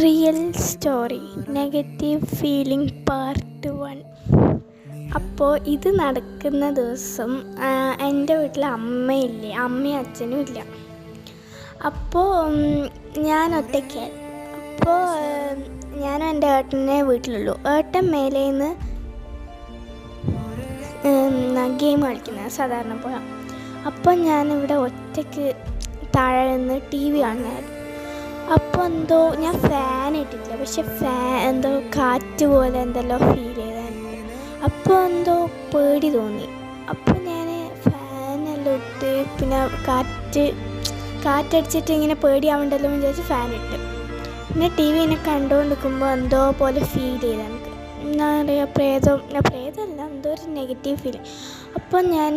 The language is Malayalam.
Real story negative feeling part 1. അപ്പോൾ ഇത് നടക്കുന്ന ദിവസം എൻ്റെ വീട്ടിൽ അമ്മയും അച്ഛനും ഇല്ല. അപ്പോൾ ഞാൻ ഒറ്റയ്ക്കായി. അപ്പോൾ ഞാനും എൻ്റെ ഏട്ടനെ വീട്ടിലുള്ളൂ. ഏട്ടൻ മേലേന്ന് ഗെയിം കളിക്കുന്നത് സാധാരണ പോലെ. അപ്പോൾ ഞാനിവിടെ ഒറ്റയ്ക്ക് താഴെ നിന്ന് ടി വി കാണുന്നതായിരുന്നു. അപ്പോൾ എന്തോ ഞാൻ ഫാൻ ഇട്ടിട്ടില്ല, പക്ഷെ എന്തോ കാറ്റ് പോലെ എന്തെല്ലോ ഫീൽ ചെയ്തായിരുന്നു. അപ്പോൾ എന്തോ പേടി തോന്നി. അപ്പോൾ ഞാൻ ഫാനെല്ലാം ഇട്ട് പിന്നെ കാറ്റടിച്ചിട്ട് ഇങ്ങനെ പേടിയാവണ്ടല്ലോ എന്ന് വിചാരിച്ച് ഫാൻ ഇട്ട്. പിന്നെ ടി വി ഇങ്ങനെ കണ്ടുകൊണ്ടിരിക്കുമ്പോൾ എന്തോ പോലെ ഫീൽ ചെയ്ത് എനിക്ക് എന്താ പറയുക, പ്രേതമല്ല, എന്തോ ഒരു നെഗറ്റീവ് ഫീലിംഗ്. അപ്പോൾ ഞാൻ